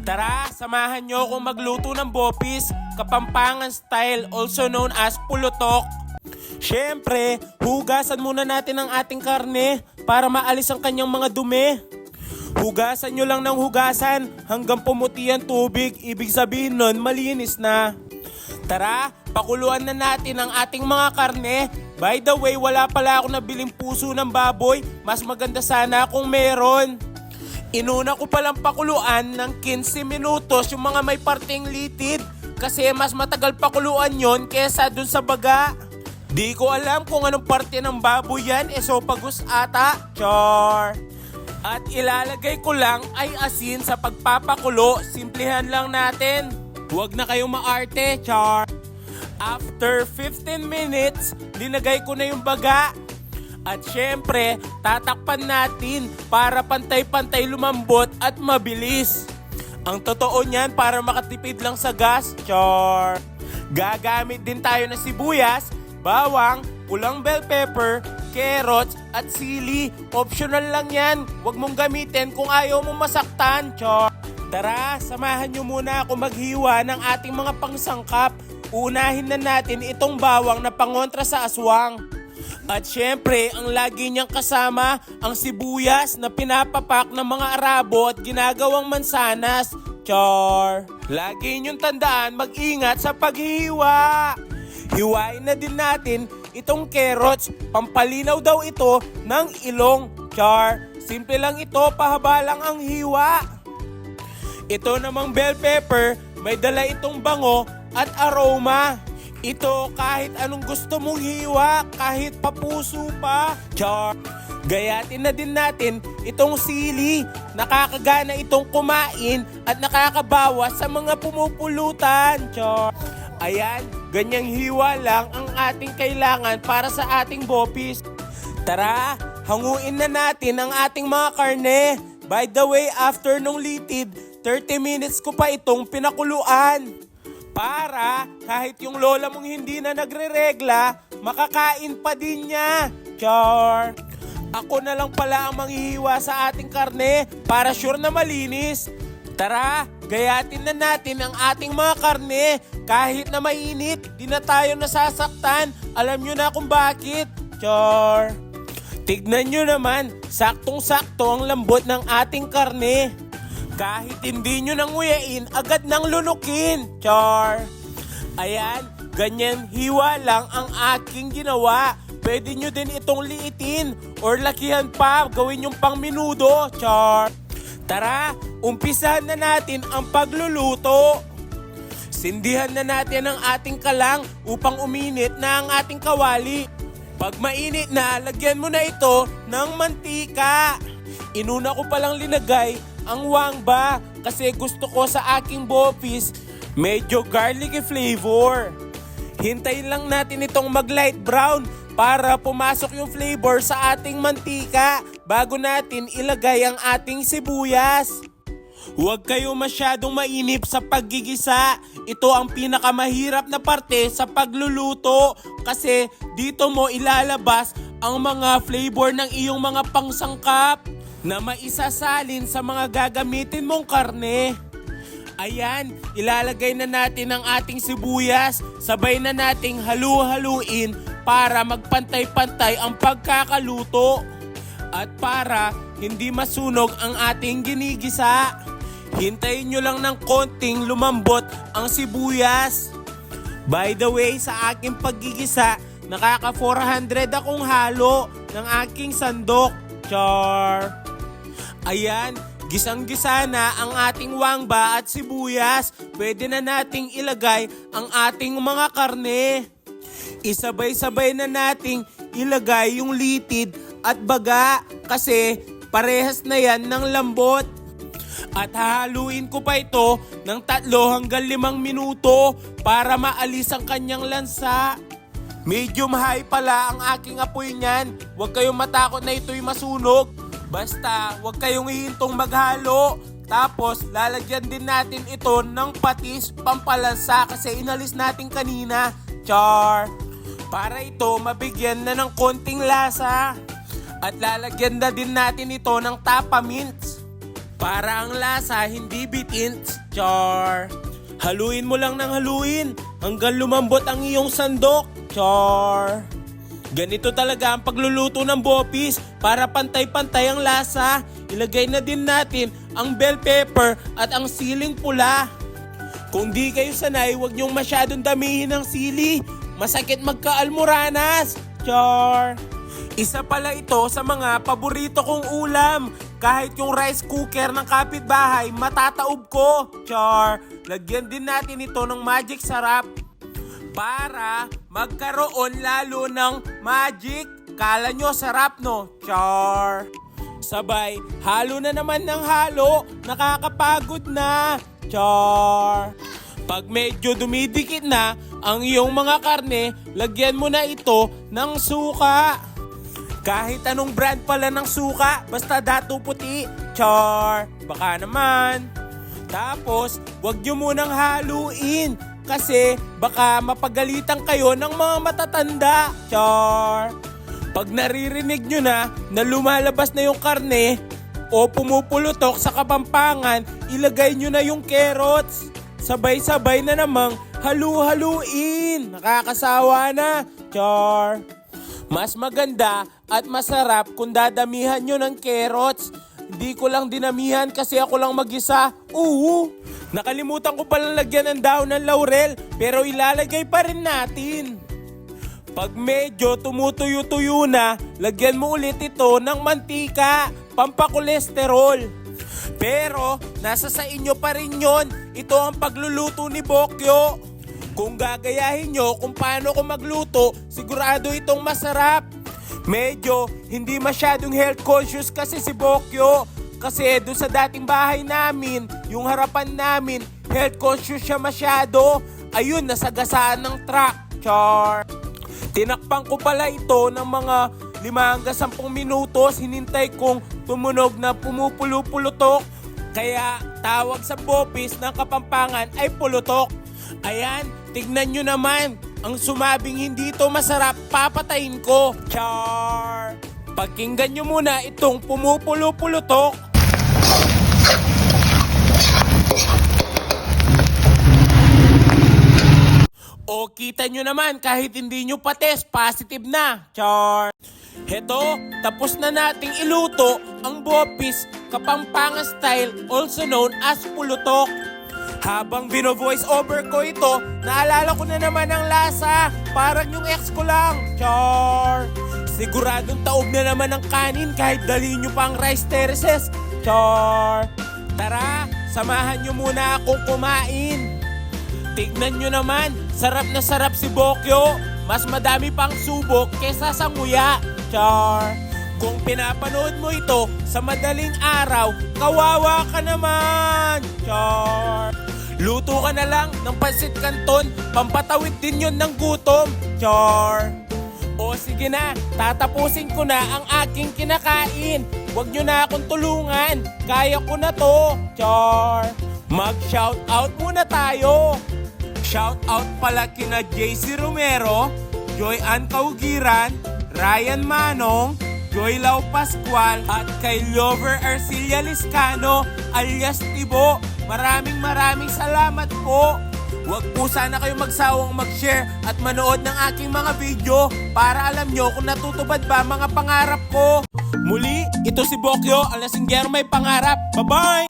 Tara, samahan nyo akong magluto ng bopis, Kapampangan style, also known as pulutok. Siyempre, hugasan muna natin ang ating karne para maalis ang kanyang mga dumi. Hugasan nyo lang ng hugasan hanggang pumuti ang tubig, ibig sabihin nun malinis na. Tara, pakuluan na natin ang ating mga karne. By the way, wala pala ako nabiling puso ng baboy, mas maganda sana kung meron. Inuna ko palang pakuluan ng 15 minutos yung mga may parteng litid kasi mas matagal pakuluan yon kesa dun sa baga. Di ko alam kung anong parte ng baboy yan, esophagus ata. Char! At ilalagay ko lang ay asin sa pagpapakulo, simplihan lang natin. Huwag na kayong maarte, char! After 15 minutes, linagay ko na yung baga. At syempre, tatakpan natin para pantay-pantay lumambot at mabilis. Ang totoo niyan para makatipid lang sa gas, char. Gagamit din tayo ng sibuyas, bawang, pulang bell pepper, carrots at sili. Optional lang yan. Huwag mong gamitin kung ayaw mong masaktan, char. Tara, samahan nyo muna ako maghiwa ng ating mga pangsangkap. Unahin na natin itong bawang na pangontra sa aswang. At syempre, ang lagi niyang kasama, ang sibuyas na pinapapak ng mga Arabo at ginagawang mansanas. Char! Lagi niyong tandaan, mag-ingat sa paghihiwa. Hiwain na din natin itong carrots. Pampalinaw daw ito ng ilong. Char! Simple lang ito, pahaba lang ang hiwa. Ito namang bell pepper, may dala itong bango at aroma. Ito kahit anong gusto mong hiwa, kahit papuso pa. Char! Gayatin na din natin itong sili. Nakakagana itong kumain at nakakabawas sa mga pumupulutan. Char! Ayan, ganyang hiwa lang ang ating kailangan para sa ating bopis. Tara, hanguin na natin ang ating mga karne. By the way, after nung litid, 30 minutes ko pa itong pinakuluan. Para kahit yung lola mong hindi na nagre-regla, makakain pa din niya. Char! Ako na lang pala ang manghihiwa sa ating karne para sure na malinis. Tara, gayatin na natin ang ating mga karne. Kahit na mainit, di na tayo nasasaktan. Alam nyo na kung bakit. Char! Tignan nyo naman, saktong-sakto ang lambot ng ating karne. Kahit hindi nyo nanguyain, agad nang lunukin. Char! Ayan, ganyan hiwa lang ang aking ginawa. Pwede nyo din itong liitin or lakihan pa, gawin yung pang minudo. Char! Tara, umpisahan na natin ang pagluluto. Sindihan na natin ang ating kalang upang uminit na ang ating kawali. Pag mainit na, lagyan mo na ito ng mantika. Inuna ko palang linagay ang wangba kasi gusto ko sa aking bopis medyo garlicky flavor. Hintayin lang natin itong mag light brown para pumasok yung flavor sa ating mantika bago natin ilagay ang ating sibuyas. Huwag kayo masyadong mainip sa paggigisa. Ito ang pinakamahirap na parte sa pagluluto kasi dito mo ilalabas ang mga flavor ng iyong mga pangsangkap na maisasalin sa mga gagamitin mong karne. Ayan, ilalagay na natin ang ating sibuyas. Sabay na nating halu-haluin para magpantay-pantay ang pagkakaluto. At para hindi masunog ang ating ginigisa, hintayin nyo lang ng konting lumambot ang sibuyas. By the way, sa aking paggigisa, nakaka 400 akong halo ng aking sandok. Char! Ayan, gisang-gisa na ang ating wangba at sibuyas. Pwede na nating ilagay ang ating mga karne. Isabay-sabay na nating ilagay yung litid at baga kasi parehas na yan ng lambot. At hahaluin ko pa ito ng 3 hanggang 5 minuto para maalis ang kanyang lansa. Medium high pala ang aking apoy niyan. Huwag kayong matakot na ito'y masunog. Basta, huwag kayong hihintong maghalo. Tapos, lalagyan din natin ito ng patis pampalansa kasi inalis natin kanina. Char! Para ito mabigyan na ng konting lasa. At lalagyan na din natin ito ng tapa mints. Para ang lasa hindi bitin, char. Haluin mo lang ng haluin hanggang lumambot ang iyong sandok, char. Ganito talaga ang pagluluto ng bopis para pantay-pantay ang lasa. Ilagay na din natin ang bell pepper at ang siling pula. Kung di kayo sanay, huwag niyong masyadong damihin ng sili. Masakit magkaalmoranas, char. Isa pala ito sa mga paborito kong ulam. Kahit yung rice cooker ng kapitbahay, matataob ko, char. Lagyan din natin ito ng magic sarap para magkaroon lalo ng magic. Kala nyo sarap, no? Char. Sabay, halo na naman ng halo. Nakakapagod na. Char. Pag medyo dumidikit na ang iyong mga karne, lagyan mo na ito ng suka. Kahit anong brand pala ng suka, basta dato puti. Char. Baka naman. Tapos, wag nyo munang haluin. Kasi baka mapagalitan kayo ng mga matatanda. Char. Pag naririnig nyo na lumalabas na yung karne o pumupulutok sa Kapampangan, ilagay nyo na yung carrots. Sabay-sabay na namang halu-haluin. Nakakasawa na. Char. Mas maganda at masarap kung dadamihan nyo ng carrots. Hindi ko lang dinamihan kasi ako lang mag-isa. Nakalimutan ko palang lagyan ng daon ng laurel pero ilalagay pa rin natin. Pag medyo tumutuyo-tuyo na, lagyan mo ulit ito ng mantika, pampakolesterol. Pero nasa sa inyo pa rin yon. Ito ang pagluluto ni Bokyo. Kung gagayahin nyo kung paano ko magluto, sigurado itong masarap. Medyo hindi masyadong health conscious kasi si Bokyo. Kasi doon sa dating bahay namin, yung harapan namin, health conscious siya masyado. Ayun, nasagasaan ng truck. Char. Tinakpan ko pala ito ng mga 5 hanggang 10 minutos. Hinintay kong tumunog na pumupulupulutok. Kaya tawag sa bopis ng Kapampangan ay pulutok. Ayan, tignan nyo naman. Ang sumabing hindi ito masarap, papatayin ko. Char. Pakinggan nyo muna itong pumupulupulutok. O kita nyo naman kahit hindi nyo pates, positive na. Char. Heto, tapos na nating iluto ang bopis Kapampangan style, also known as pulutok. Habang bino-voice over ko ito, naalala ko na naman ang lasa. Parang yung ex ko lang. Char. Siguradong taob na naman ang kanin kahit dali nyo pa ang rice terraces. Char. Tara, samahan nyo muna akong kumain. Tignan nyo naman, sarap na sarap si Bokyo. Mas madami pang subok kesa sa nguya. Char. Kung pinapanood mo ito sa madaling araw, kawawa ka naman. Char. Luto ka na lang ng pansit canton, pampatawid din yun ng gutom. Char. O sige na, tatapusin ko na ang aking kinakain. Huwag nyo na akong tulungan, kaya ko na to. Char. Mag-shoutout muna tayo. Shoutout pala kina JC Romero, Joy Ann Kaugiran, Ryan Manong, Joy Lau Pascual at kay Lover Arcilia Liscano alias Tibo. Maraming salamat po. Huwag po sana kayo magsawang mag-share at manood ng aking mga video para alam nyo kung natutupad ba mga pangarap ko. Muli, ito si Bokyo, ang lasinggero may pangarap. Bye-bye!